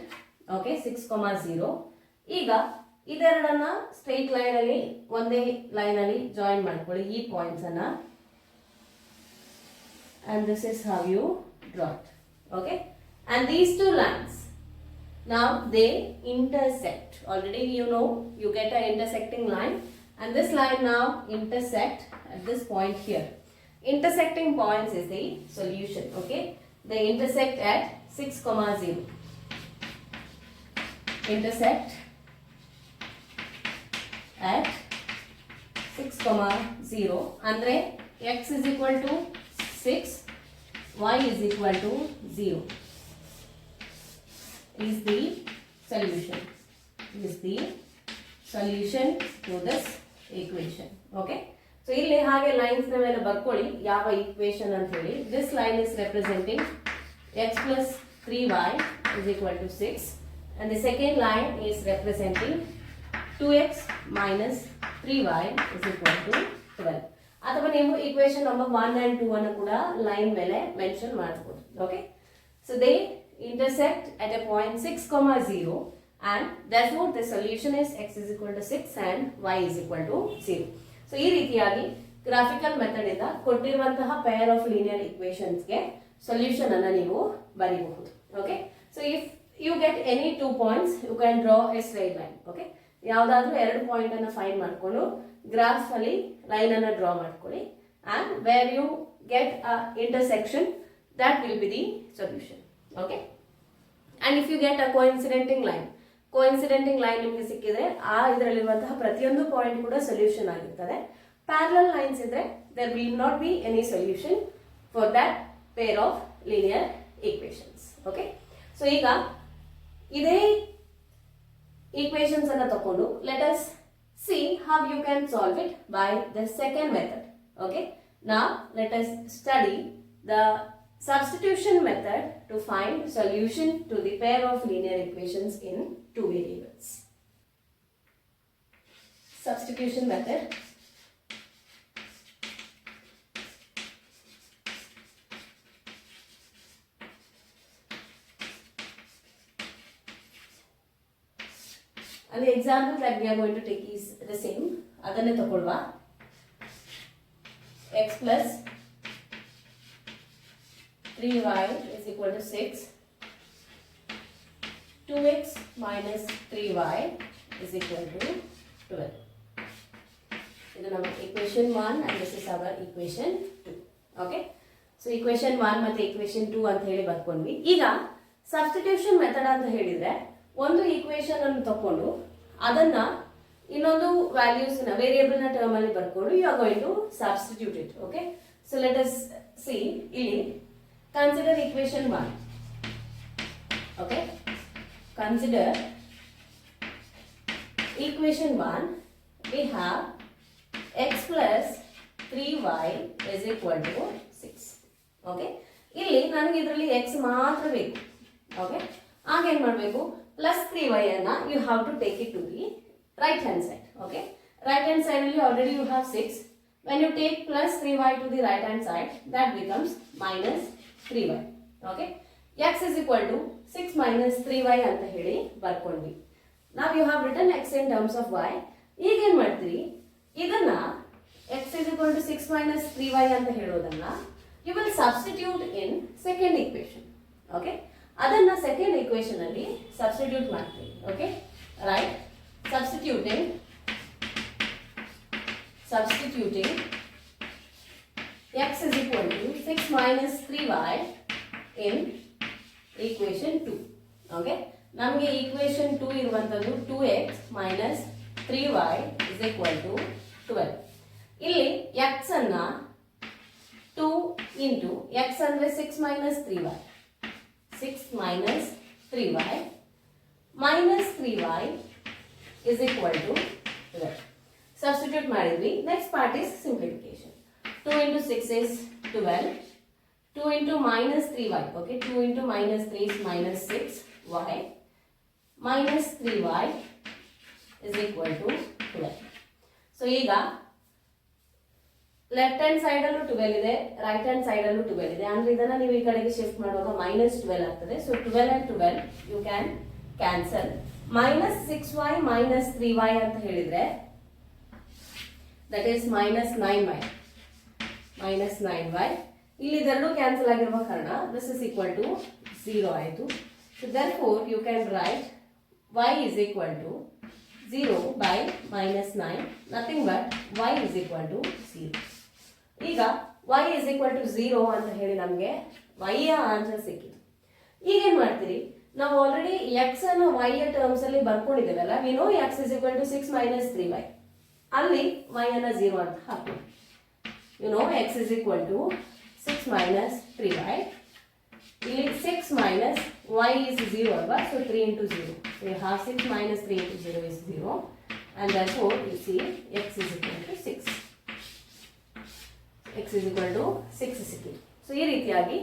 Okay, 6, 0. ಈಗ ಇದೆರಡನ್ನ straight line ಅಲ್ಲಿ ಒಂದೇ line ಅಲ್ಲಿ join ಮಾಡ್ಕೊಳ್ಳಿ ಈ points ಅನ್ನ, and this is how you draw it. Okay, and these two lines, now they intersect. Already you know you get an intersecting line, and this line now intersect at this point here. Intersecting points is the solution. Okay, they intersect at 6, 0. Intersect at 6, 0. Andre x is equal to 6, y is equal to 0 is the solution. Is the solution to this equation. Okay, so ಇಲ್ಲಿ ಹಾಗೆ lines ಮೇಲೆ ಬರ್ಕೊಳ್ಳಿ ಯಾವ equation ಅಂತ ಹೇಳಿ. This line is representing x plus 3y is equal to 6, and the second line is representing 2x minus 3y is equal to 12. ಅಥವಾ ನೀವು equation number 1 and 2 ಅನ್ನು ಕೂಡ ಲೈನ್ ಮೇಲೆ ಮೆನ್ಷನ್ ಮಾಡಬಹುದು. Okay, so they intersect at a point 6, 0, and therefore the solution is x is equal to 6 and y is equal to 0. ಸೊ ಈ ರೀತಿಯಾಗಿ graphical method ಇಂದ ಕೊಟ್ಟಿರುವಂತಹ ಪೇರ್ ಆಫ್ ಲೀನಿಯರ್ ಈಕ್ವೇಷನ್ಸ್ ಗೆ ಸೊಲ್ಯೂಷನ್ ಅನ್ನು ನೀವು ಬರೆಯಬಹುದು. Okay, so if you get any 2 points you can draw a straight line. Okay, ಯಾವುದಾದ್ರೂ 2 ಪಾಯಿಂಟ್ ಅನ್ನು ಫೈಂಡ್ ಮಾಡಿಕೊಂಡು ಗ್ರಾಫ್ ಅಲ್ಲಿ ಲೈನ್ ಅನ್ನು ಡ್ರಾ ಮಾಡ್ಕೊಳ್ಳಿ, and where you get a intersection, that will be the solution. Okay, and if you get a coincidenting line ನಿಮಗೆ ಸಿಕ್ಕಿದ್ರೆ ಆ ಇದರಲ್ಲಿರುವಂತಹ ಪ್ರತಿಯೊಂದು ಪಾಯಿಂಟ್ ಕೂಡ ಸೊಲ್ಯೂಷನ್ ಆಗಿರ್ತದೆ. ಪ್ಯಾರಲಲ್ ಲೈನ್ಸ್ ಇದ್ರೆ there will not be any solution for that pair of linear equations. Okay, so ಈಗ ಇದೇ equations ಅನ್ನು ತಕೊಂಡು let us see how you can solve it by the second method. Okay, now let us study the substitution method to find solution to the pair of linear equations in 2 variables. Substitution method. And the example that we are going to take is the same. Adanne takolva. X plus 3y is equal to 6. 2x minus 3y is equal to 12. This is our equation 1 and this is our equation 2. Okay, so equation 1 ಮತ್ತು equation 2 ಅಂತ ಹೇಳಿ ಬರ್ಕೊಂಡ್ವಿ. ಈಗ substitution method ಅಂತ ಹೇಳಿದ್ರೆ ಒಂದು equation ಅನ್ನು ತಕೊಂಡು ಅದನ್ನ ಇನ್ನೊಂದು ವ್ಯಾಲ್ಯೂಸ್ ನ ವೇರಿಯಬಲ್ ನ ಟರ್ಮ್ ಅಲ್ಲಿ ಬರ್ಕೊಂಡು you are going to substitute it. Okay, so let us see. ಇಲ್ಲಿ consider equation 1. Okay, consider equation 1. We have x plus 3y is equal to 6. Okay, ಇಲ್ಲಿ ನನಗೆ ಇದರಲ್ಲಿ x ಮಾತ್ರ ಬೇಕು. ಓಕೆ, ಆಗ ಏನು ಮಾಡಬೇಕು, ಪ್ಲಸ್ 3y ಅನ್ನ you have to take it to the right hand side. Okay, right hand side ಅಲ್ಲಿ already you have 6. when you take plus 3y to the right hand side, that becomes minus 3y. Okay, x is equal to 6 minus 3y ಅಂತ ಹೇಳಿ ಬರ್ಕೊಂಡ್ವಿ. now you have written x in terms of y. ಈಗ ಏನು ಮಾಡ್ತೀರಿ, ಇದನ್ನ x is equal to 6 minus 3y ಅಂತ ಹೇಳೋದನ್ನ you will substitute in second equation. Okay, ಅದನ್ನ second equation ಅಲ್ಲಿ ಸಬ್ಸ್ಟಿಟ್ಯೂಟ್ ಮಾಡ್ತೀವಿ. Okay, right, substituting x is equal to 6 minus 3y in equation 2. Okay, ನಮಗೆ equation 2 ಇರುವಂತದ್ದು 2x minus 3y is equal to 12. ಇಲ್ಲಿ x ಅನ್ನ 2 into x ಅಂದ್ರೆ 6 minus 3y, 6 minus 3y minus 3y is equal to 12. Substitute ಮಾಡಿದ್ವಿ. Next part is simplification. 2 into 6 is 12. 2 into minus 3y. Okay, 2 into minus 3 is minus 6y. Minus 3y is equal to 12. So, ಈಗ left hand side ಅಲ್ಲೂ 12 ಇದೆ, right hand side ಅಲ್ಲೂ 12 ಇದೆ. ಅಂದ್ರೆ ಇದನ್ನ ನೀವು ಈ ಕಡೆಗೆ ಶಿಫ್ಟ್ ಮಾಡುವಾಗ minus 12 ಆಗ್ತದೆ. So 12 and 12 you can cancel. minus 6y minus 3y ಅಂತ ಹೇಳಿದ್ರೆ that is minus 9y. minus 9y. ಇಲ್ಲಿ ಇದೆರಡು ಕ್ಯಾನ್ಸಲ್ ಆಗಿರುವ ಕಾರಣ this is equal to 0 ಆಯಿತು. So therefore you can write y is equal to 0 by minus 9, nothing but y is equal to 0. ಈಗ y is equal to 0 ಅಂತ ಹೇಳಿ ನಮಗೆ y ಯ ಆನ್ಸರ್ ಸಿಕ್ಕಿತು. ಈಗ ಏನ್ ಮಾಡ್ತೀರಿ, ನಾವು ಆಲ್ರೆಡಿ x ಅನ್ನು y ಯ ಟರ್ಮ್ಸ್ ಅಲ್ಲಿ ಬರ್ಕೊಂಡಿದ್ದೇವಲ್ಲ, we know x is equal to 6 minus 3y. ಅಲ್ಲಿ y ಅನ್ನ 0 ಅಂತ ಹಾಕಿ. You know x is equal to 6 minus 3y. ಇಲ್ಲಿ 6 minus y is 0 ಅಲ್ವಾ, so 3 into 0. So you have 6 minus 3 into 0 is 0, and therefore you see x is equal to 6. x is equal to 6 ಸಿಕ್ಕಿದೆ. So ಈ ರೀತಿಯಾಗಿ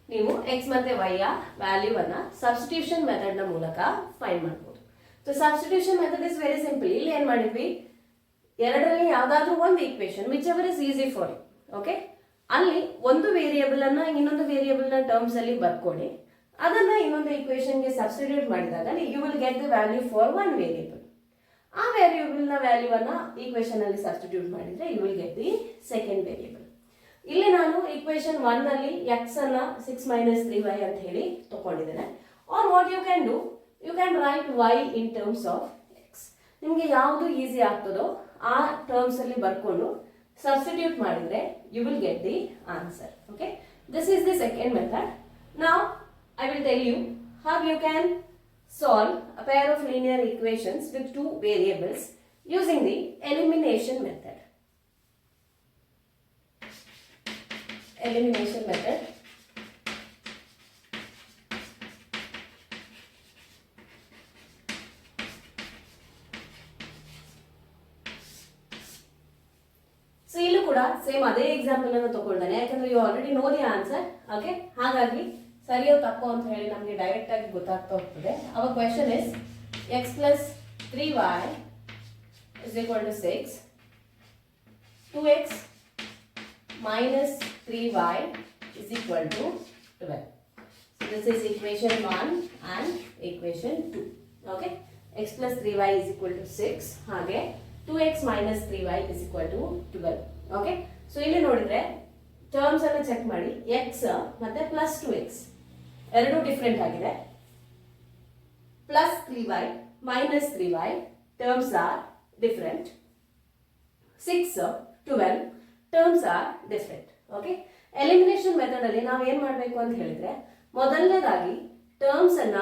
ನೀವು x ಮತ್ತೆ y ಯ ವ್ಯಾಲ್ಯೂವನ್ನು substitution method ನ ಮೂಲಕ ಫೈಂಡ್ ಮಾಡಬಹುದು. So substitution method is very simple. ಇಲ್ಲಿ ಏನು ಮಾಡಿದ್ವಿ, ಎರಡರಲ್ಲಿ ಯಾವ್ದಾದ್ರೂ ಒಂದು equation which ever is easy for you. Okay, ಅಲ್ಲಿ ಒಂದು ವೇರಿಯೇಬಲ್ ಅನ್ನ ಇನ್ನೊಂದು ವೇರಿಯೇಬಲ್ ನ ಟರ್ಮ್ಸ್ ಅಲ್ಲಿ ಬರ್ಕೊಳ್ಳಿ, ಅದನ್ನ ಇನ್ನೊಂದು ಈಕ್ವೇಶನ್ ಗೆ ಸಬ್ಸ್ಟಿಟ್ಯೂಟ್ ಮಾಡಿದಾಗ you will get the value for one variable. ಆ ವೇರಿಯೇಬಲ್ ನ ವ್ಯಾಲ್ಯೂ ಅನ್ನ ಈಕ್ವೇಶನ್ ಅಲ್ಲಿ ಸಬ್ಸ್ಟಿಟ್ಯೂಟ್ ಮಾಡಿದ್ರೆ you will get the second variable. ಇಲ್ಲಿ ನಾನು ಈಕ್ವೇಶನ್ 1 ಅಲ್ಲಿ x ಅನ್ನ 6 minus 3y ಅಂತ ಹೇಳಿ ತಗೊಂಡಿದ್ದೇನೆ. Or what you can do, you can write y in terms of x. ನಿಮಗೆ ಯಾವುದು ಈಸಿ ಆಗ್ತದೋ ಆ ಟರ್ಮ್ಸ್ ಅಲ್ಲಿ ಬರ್ಕೊಂಡು substitute ಮಾಡಿದ್ರೆ you will get the answer. Okay, this is the second method. Now I will tell you how you can solve a pair of linear equations with two variables using the elimination method. Elimination method. So ಇಲ್ಲೂ ಕೂಡ same ಅದೇ example ಅನ್ನು ತಗೊಳ್ತಾನೆ, ಯಾಕಂದ್ರೆ you already know the answer. Okay, ಹಾಗಾಗಿ ಸರಿಯೋ ತಪ್ಪೋ ಅಂತ ಹೇಳಿ ನಮಗೆ ಡೈರೆಕ್ಟ್ ಆಗಿ ಗೊತ್ತಾಗ್ತಾ ಹೋಗ್ತದೆ. Our question is x plus 3y is equal to 6, 2x minus 3y is equal to 12. So this is equation 1 and equation 2. Okay, x plus 3y is equal to 6, ಹಾಗೆ 2x minus 3y is equal to 12. Okay, so ಇಲ್ಲಿ ನೋಡಿದ್ರೆ terms ಅನ್ನು check ಮಾಡಿ, x ಮತ್ತೆ plus 2x ಎರಡು different ಆಗಿದೆ. Plus 3y minus 3y terms are different. 6, 12 terms are different. Okay, elimination method ಅಲ್ಲಿ ನಾವು ಏನು ಮಾಡಬೇಕು ಅಂತ ಹೇಳಿದ್ರೆ, ಮೊದಲನೇದಾಗಿ ಟರ್ಮ್ಸ್ ಅನ್ನ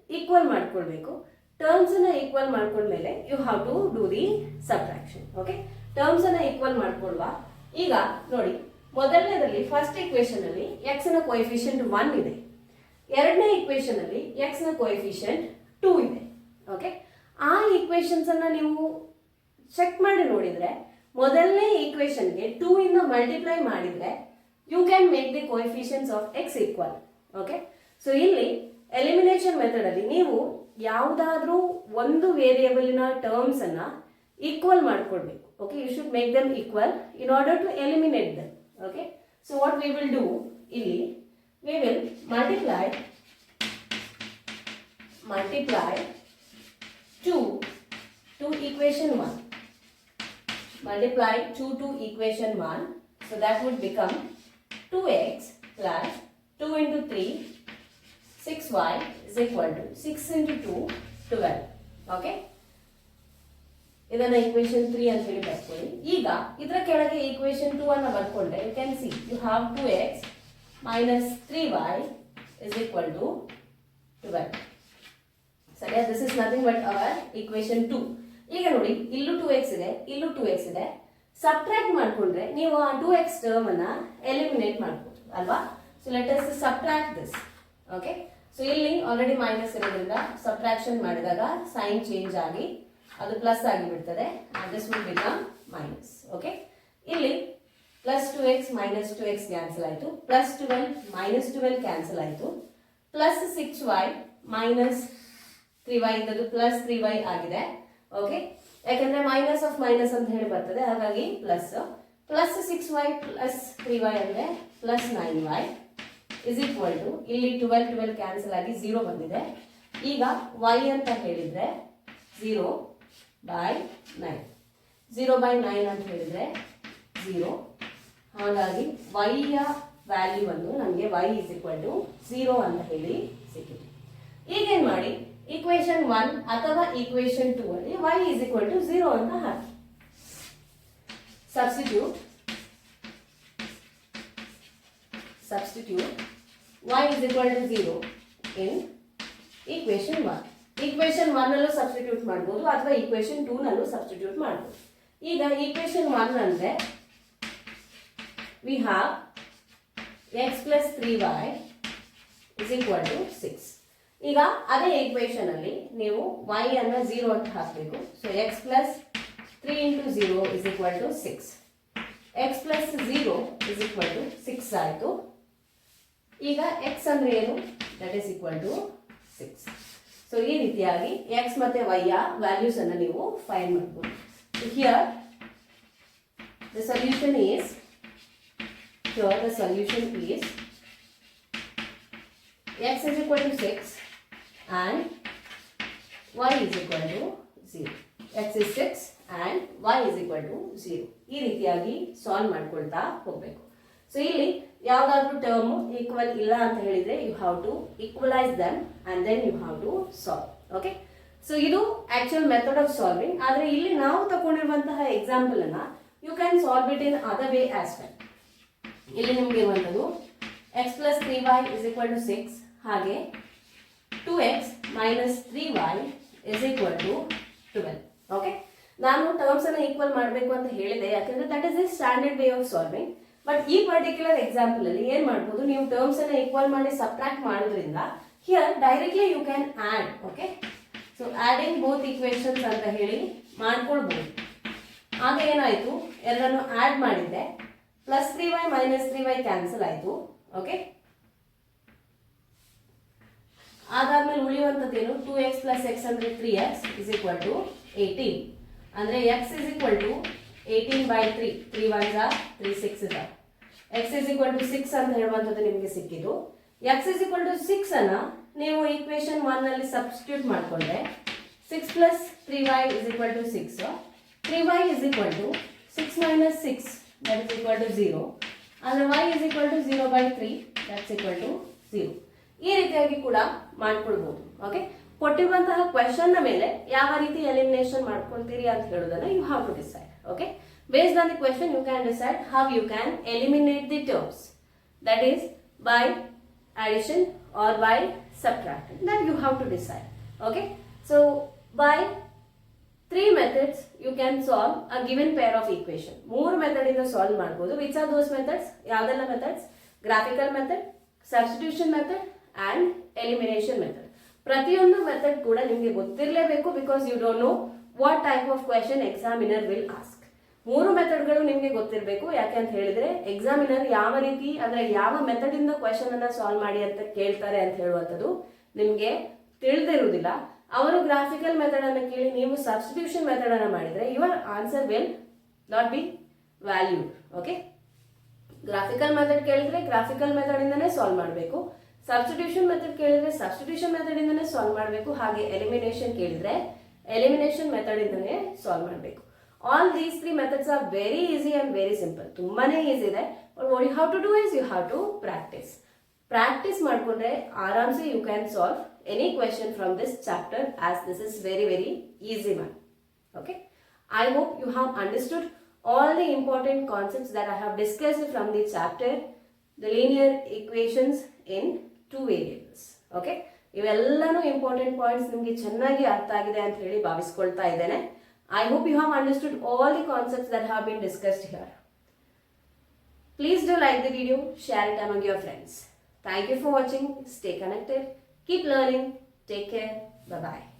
ಈಕ್ವಲ್ ಮಾಡ್ಕೊಳ್ಬೇಕು. ಟರ್ಮ್ಸ್ ಅನ್ನ ಈಕ್ವಲ್ ಮಾಡ್ಕೊಂಡ್ಮೇಲೆ you have to do the subtraction. Okay, terms ಅನ್ನ ಈಕ್ವಲ್ ಮಾಡ್ಕೊಳ್ವಾ. ಈಗ ನೋಡಿ, ಮೊದಲನೇದಲ್ಲಿ ಫಸ್ಟ್ ಈಕ್ವೇಶನ್ ಅಲ್ಲಿ x ನ ಕೋಎಫಿಷಿಯಂಟ್ 1 ಇದೆ, ಎರಡನೇ ಈಕ್ವೇಶನ್ ಅಲ್ಲಿ x ನ ಕೋಎಫಿಷಿಯಂಟ್ 2 ಇದೆ. ಓಕೆ, ಆ ಈಕ್ವೇಶನ್ಸ್ ಅನ್ನ ನೀವು ಚೆಕ್ ಮಾಡಿ ನೋಡಿದ್ರೆ, ಮೊದಲನೇ ಈಕ್ವೇಶನ್ಗೆ 2 ಇಂದ ಮಲ್ಟಿಪ್ಲೈ ಮಾಡಿದ್ರೆ you can make the coefficients of x equal. Okay, so ಇಲ್ಲಿ ಎಲಿಮಿನೇಷನ್ ಮೆಥಡ್ ಅಲ್ಲಿ ನೀವು ಯಾವುದಾದ್ರೂ ಒಂದು ವೇರಿಯೇಬಲ್ನ ಟರ್ಮ್ಸ್ ಅನ್ನ ಈಕ್ವಲ್ ಮಾಡ್ಕೊಳ್ಬೇಕು. Okay, you should make them equal in order to eliminate them. Okay, so what we will do, ಇಲ್ಲಿ we will multiply 2 to equation 1. Multiply 2 to equation 1. So that would become 2x plus 2 into 3, 6y is equal to 6 into 2, 12. Okay. ಇದನ್ನ equation 3 ಅಂತ ಹೇಳಿ ಬರ್ಕೊಳ್ಳಿ. ಈಗ ಇದರ ಕೆಳಗೆ equation 2 ಅನ್ನು ಬರ್ಕೊಂಡ್ರೆ you can see you have 2x minus 3y is equal to 12. ಸರಿಯಾ? This is nothing but hour equation 2. ಈಗ ನೋಡಿ, ಇಲ್ಲೂ 2x ಇದೆ, ಇಲ್ಲೂ 2x ಇದೆ. ಸಬ್ಟ್ರಾಕ್ಟ್ ಮಾಡ್ಕೊಂಡ್ರೆ ನೀವು ಆ 2x ಟರ್ಮ್ ಅನ್ನ ಎಲಿಮಿನೇಟ್ ಮಾಡ್ಬೋದು ಅಲ್ವಾ? So let us subtract this. Okay, so ಇಲ್ಲಿ ಆಲ್ರೆಡಿ ಮೈನಸ್ ಇರೋದ್ರಿಂದ ಸಬ್ಟ್ರಾಕ್ಷನ್ ಮಾಡಿದಾಗ ಸೈನ್ ಚೇಂಜ್ ಆಗಿ ಅದು ಪ್ಲಸ್ ಆಗಿ ಬಿಡ್ತದೆ. This will become minus. Okay, ಇಲ್ಲಿ plus 2x minus 2x cancel ಆಯಿತು, ಪ್ಲಸ್ 12 ಮೈನಸ್ 12 ಕ್ಯಾನ್ಸಲ್ ಆಯಿತು, ಪ್ಲಸ್ 6y ಮೈನಸ್ 3y ಇದ್ದದ್ದು ಪ್ಲಸ್ 3y ಆಗಿದೆ. ಓಕೆ, ಯಾಕಂದ್ರೆ ಮೈನಸ್ ಆಫ್ ಮೈನಸ್ ಅಂತ ಹೇಳಿ ಬರ್ತದೆ, ಹಾಗಾಗಿ plus plus 6y plus 3y ಅಂದ್ರೆ plus 9y is equal to ಇಲ್ಲಿ 12 ಕ್ಯಾನ್ಸಲ್ ಆಗಿ 0 ಬಂದಿದೆ. ಈಗ y ಅಂತ ಹೇಳಿದ್ರೆ 0/9, 0/9 ಅಂತ ಹೇಳಿದ್ರೆ 0. ಹಾಗಾಗಿ y ಯ ವ್ಯಾಲ್ಯೂ ಅನ್ನು ನಮಗೆ y ಇಸ್ ಈಕ್ವಲ್ ಟು 0 ಅಂತ ಹೇಳಿ ಸಿಕ್ಕಿದೆ. ಈಗೇನ್ ಮಾಡಿ, ಈಕ್ವೇಶನ್ 1 ಅಥವಾ ಈಕ್ವೇಶನ್ 2 ಅಲ್ಲಿ y ಇಸ್ ಈಕ್ವಲ್ ಟು 0 ಅಂತ ಹಾಕಿ. Substitute y is equal to 0 in equation 1. equation 1 ನಲ್ಲೂ ಸಬ್ಸ್ಟಿಟ್ಯೂಟ್ ಮಾಡಬಹುದು ಅಥವಾ equation 2 ನಲ್ಲೂ ಸಬ್ಸ್ಟಿಟ್ಯೂಟ್ ಮಾಡಬಹುದು. ಈಗ equation 1 ಅಂದ್ರೆ we have x plus 3y is equal to 6. ಈಗ ಅದೇ equation ಅಲ್ಲಿ ನೀವು y ಅನ್ನು 0 ಅಂತ ಹಾಕಬೇಕು. So x plus 3 into 0 is equal to 6. x plus 0 is equal to 6 ಆಯಿತು. ಈಗ x ಅಂದ್ರೆ ಏನು? That is equal to 6. ಸೊ ಈ ರೀತಿಯಾಗಿ x ಮತ್ತೆ y ಯ ವ್ಯಾಲ್ಯೂಸ್ ಅನ್ನು ನೀವು ಫೈಂಡ್ ಮಾಡಬಹುದು. So here the solution is x is equal to 6 and y is equal to 0. x is 6 and y is equal to 0. ಈ ರೀತಿಯಾಗಿ ಸಾಲ್ವ್ ಮಾಡ್ಕೊಳ್ತಾ ಹೋಗಬೇಕು. ಸೊ ಇಲ್ಲಿ ಯಾವ್ದಾದ್ರು ಟರ್ಮ್ ಈಕ್ವಲ್ ಇಲ್ಲ ಅಂತ ಹೇಳಿದ್ರೆ you have to equalize them and then you have to solve. Okay, so ಇದು ಆಕ್ಚುಯಲ್ ಮೆಥಡ್ ಆಫ್ ಸಾಲ್ವಿಂಗ್. ಆದ್ರೆ ಇಲ್ಲಿ ನಾವು ತಗೊಂಡಿರುವಂತಹ ಎಕ್ಸಾಂಪಲ್ ಅನ್ನ you can solve it in other way as well. ಇಲ್ಲಿ ನಿಮ್ಗೆ ಇರುವಂತದ್ದು x plus 3y is equal to 6 ಹಾಗೆ 2x minus 3y is equal to 12. Okay, ನಾನು ಟರ್ಮ್ಸ್ ಅನ್ನ ಈಕ್ವಲ್ ಮಾಡಬೇಕು ಅಂತ ಹೇಳಿದೆ, ಯಾಕಂದ್ರೆ that is the standard way of solving. But ಈ ಪರ್ಟಿಕ್ಯುಲರ್ ಎಕ್ಸಾಂಪಲ್ ಅಲ್ಲಿ ಏನ್ ಮಾಡಬಹುದು, ನೀವು ಟರ್ಮ್ಸ್ ಅನ್ನ ಈಕ್ವಲ್ ಮಾಡಿ ಸಬ್ಟ್ರಾಕ್ಟ್ ಮಾಡೋದ್ರಿಂದ here directly you can add. Okay, so adding both equations ಅಂತ ಹೇಳಿ ಮಾಡ್ಕೊಳ್ಬಹುದು. ಆಗ ಏನಾಯ್ತು, ಎರಡನ್ನು ಆಡ್ ಮಾಡಿದ್ದೆ, plus 3y minus 3y cancel ಆಯ್ತು. ಓಕೆ, ಅದಾದ್ಮೇಲೆ ಉಳಿಯುವಂಥದ್ದೇನು, 2x ಪ್ಲಸ್ x ಅಂದ್ರೆ 3x ಇಸ್ ಈಕ್ವಲ್ ಟು 18. ಅಂದ್ರೆ x is equal to 18/3. 3 1s are 3 6s are. x is equal to 6 ಅಂತ ಹೇಳುವಂಥದ್ದು ನಿಮಗೆ ಸಿಕ್ಕಿದ್ದು. x is equal to 6 ಅನ್ನ ನೀವು ಈಕ್ವೇಶನ್ 1 ನಲ್ಲಿ ಸಬ್ಸ್ಟಿಟ್ಯೂಟ್ ಮಾಡಿಕೊಂಡ್ರೆ 6 plus 3y is equal to 6. 3y is equal to 6 minus 6 that is equal to 0. ಅಂದ್ರೆ y is equal to 0/3 that's equal to 0. ಈ ರೀತಿಯಾಗಿ ಕೂಡ ಮಾಡ್ಕೊಳ್ಬಹುದು. ಓಕೆ, ಕೊಟ್ಟಿರುವಂತಹ ಕ್ವೆಶ್ಚನ್ ನ ಮೇಲೆ ಯಾವ ರೀತಿ ಎಲಿಮಿನೇಷನ್ ಮಾಡ್ಕೊಳ್ತೀರಿ ಅಂತ ಹೇಳೋದನ್ನ you have to decide. Okay, based on the question you can decide how you can eliminate the terms, that is by addition or by subtraction. Then you have to decide. Okay, so by 3 methods you can solve a given pair of equation. 3 method ಇಂದ solve ಮಾಡಬಹುದು. which are those methods? ಯಾವೆಲ್ಲ methods? Graphical method, substitution method and elimination method. ಪ್ರತಿಯೊಂದು method ಕೂಡ ನಿಮಗೆ ಗೊತ್ತಿರಲೇಬೇಕು, because you don't know what type of question examiner will ask. 3 ಮೆಥಡ್ಗಳು ನಿಮಗೆ ಗೊತ್ತಿರಬೇಕು. ಯಾಕೆ ಅಂತ ಹೇಳಿದ್ರೆ ಎಕ್ಸಾಮಿನರ್ ಯಾವ ರೀತಿ ಅಂದ್ರೆ ಯಾವ ಮೆಥಡ್ ಇಂದ ಕ್ವೆಶ್ಚನ್ ಅನ್ನ ಸಾಲ್ವ್ ಮಾಡಿ ಅಂತ ಕೇಳ್ತಾರೆ ಅಂತ ಹೇಳುವಂಥದ್ದು ನಿಮಗೆ ತಿಳಿದಿರುವುದಿಲ್ಲ. ಅವರು ಗ್ರಾಫಿಕಲ್ ಮೆಥಡ್ ಅನ್ನು ಕೇಳಿ ನೀವು ಸಬ್ಸ್ಟಿಟ್ಯೂಷನ್ ಮೆಥಡ್ ಅನ್ನ ಮಾಡಿದ್ರೆ your answer will not be valued. Okay, graphical method ಕೇಳಿದ್ರೆ ಗ್ರಾಫಿಕಲ್ ಮೆಥಡ್ ಇಂದನೇ ಸಾಲ್ವ್ ಮಾಡಬೇಕು, ಸಬ್ಸ್ಟಿಟ್ಯೂಷನ್ ಮೆಥಡ್ ಕೇಳಿದ್ರೆ ಸಬ್ಸ್ಟಿಟ್ಯೂಷನ್ ಮೆಥಡ್ ಇಂದನೇ ಸಾಲ್ವ್ ಮಾಡಬೇಕು, ಹಾಗೆ ಎಲಿಮಿನೇಷನ್ ಕೇಳಿದ್ರೆ ಎಲಿಮಿನೇಷನ್ ಮೆಥಡ್ ಇಂದನೇ ಸಾಲ್ವ್ ಮಾಡಬೇಕು. All these 3 methods are very easy and very simple. ತುಂಬಾನೇ ಈಸಿ ಇದೆ. But what you have to do is you have to practice. Practice ಮಾಡ್ಕೊಂಡ್ರೆ ಆರಾಮ್ಸೆ you can solve any question from this chapter, as this is very very easy one. Okay, I hope you have understood all the important concepts that I have discussed from the chapter, the linear equations in 2 variables. Okay, ಇವೆಲ್ಲನೂ important points ನಿಮಗೆ ಚೆನ್ನಾಗಿ ಅರ್ಥ ಆಗಿದೆ ಅಂತ ಹೇಳಿ ಭಾವಿಸ್ಕೊಳ್ತಾ ಇದ್ದೇನೆ. I hope you have understood all the concepts that have been discussed here. Please do like the video, share it among your friends. Thank you for watching. Stay connected. Keep learning. Take care. Bye-bye.